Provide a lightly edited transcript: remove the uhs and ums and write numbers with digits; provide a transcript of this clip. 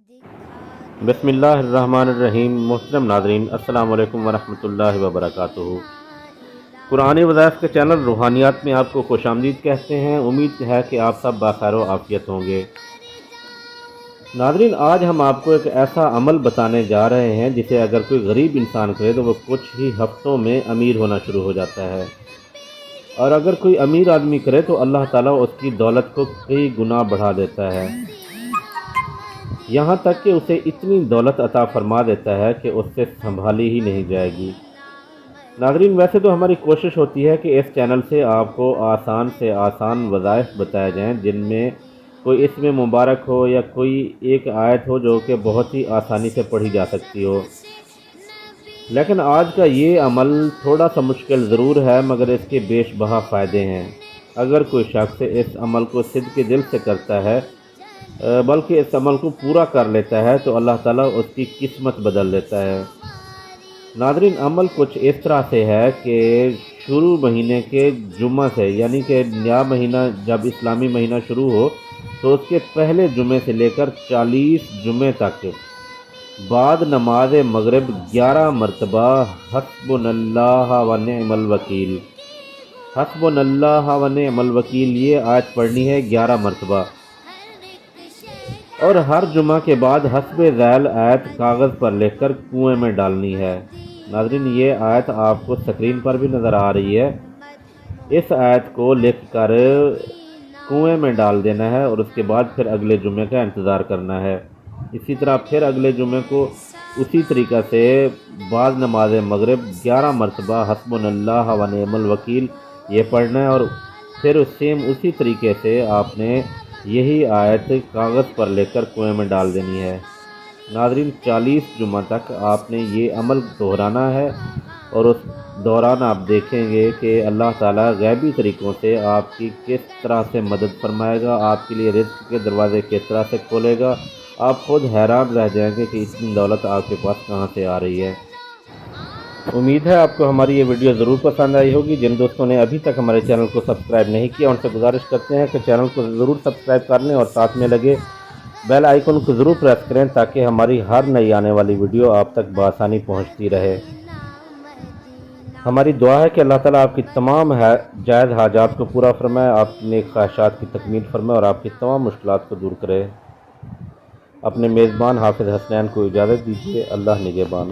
بسم اللہ الرحمن الرحیم۔ محترم ناظرین، السلام علیکم ورحمۃ اللہ وبرکاتہ۔ قرآن وظائف کے چینل روحانیات میں آپ کو خوش آمدید کہتے ہیں۔ امید ہے کہ آپ سب بخیر و عافیت ہوں گے۔ ناظرین، آج ہم آپ کو ایک ایسا عمل بتانے جا رہے ہیں جسے اگر کوئی غریب انسان کرے تو وہ کچھ ہی ہفتوں میں امیر ہونا شروع ہو جاتا ہے، اور اگر کوئی امیر آدمی کرے تو اللہ تعالیٰ اس کی دولت کو کئی گنا بڑھا دیتا ہے، یہاں تک کہ اسے اتنی دولت عطا فرما دیتا ہے کہ اس سے سنبھالی ہی نہیں جائے گی۔ ناظرین، ویسے تو ہماری کوشش ہوتی ہے کہ اس چینل سے آپ کو آسان سے آسان وظائف بتائے جائیں جن میں کوئی اسم مبارک ہو یا کوئی ایک آیت ہو جو کہ بہت ہی آسانی سے پڑھی جا سکتی ہو، لیکن آج کا یہ عمل تھوڑا سا مشکل ضرور ہے مگر اس کے بیش بہا فائدے ہیں۔ اگر کوئی شخص اس عمل کو صدق دل سے کرتا ہے بلکہ اس عمل کو پورا کر لیتا ہے تو اللہ تعالیٰ اس کی قسمت بدل دیتا ہے۔ ناظرین، عمل کچھ اس طرح سے ہے کہ شروع مہینے کے جمعہ سے، یعنی کہ نیا مہینہ جب اسلامی مہینہ شروع ہو تو اس کے پہلے جمعے سے لے کر 40 جمعے تک بعد نماز مغرب 11 مرتبہ حسبنا اللہ و نعم الوکیل، حسبنا اللہ و نعم الوکیل، یہ آیت پڑھنی ہے 11 مرتبہ، اور ہر جمعہ کے بعد حسب ذیل آیت کاغذ پر لکھ کر کنویں میں ڈالنی ہے۔ ناظرین، یہ آیت آپ کو سکرین پر بھی نظر آ رہی ہے۔ اس آیت کو لکھ کر کنویں میں ڈال دینا ہے اور اس کے بعد پھر اگلے جمعے کا انتظار کرنا ہے۔ اسی طرح پھر اگلے جمعے کو اسی طریقہ سے بعد نماز مغرب 11 مرتبہ حسبنا اللہ و نعم الوکیل یہ پڑھنا ہے، اور پھر اسی طریقے سے آپ نے یہی آیت کاغذ پر لے کر کنویں میں ڈال دینی ہے۔ ناظرین، 40 جمعہ تک آپ نے یہ عمل دہرانا ہے، اور اس دوران آپ دیکھیں گے کہ اللہ تعالیٰ غیبی طریقوں سے آپ کی کس طرح سے مدد فرمائے گا، آپ کے لیے رزق کے دروازے کس طرح سے کھولے گا۔ آپ خود حیران رہ جائیں گے کہ اتنی دولت آپ کے پاس کہاں سے آ رہی ہے۔ امید ہے آپ کو ہماری یہ ویڈیو ضرور پسند آئی ہوگی۔ جن دوستوں نے ابھی تک ہمارے چینل کو سبسکرائب نہیں کیا ان سے گزارش کرتے ہیں کہ چینل کو ضرور سبسکرائب کر لیں اور ساتھ میں لگے بیل آئیکن کو ضرور پریس کریں تاکہ ہماری ہر نئی آنے والی ویڈیو آپ تک بآسانی پہنچتی رہے۔ ہماری دعا ہے کہ اللہ تعالیٰ آپ کی تمام جائز حاجات کو پورا فرمائے، آپ کی نیک خواہشات کی تکمیل فرمائے اور آپ کی تمام مشکلات کو دور کرے۔ اپنے میزبان حافظ حسنین کو اجازت دیجیے۔ اللہ نگہبان۔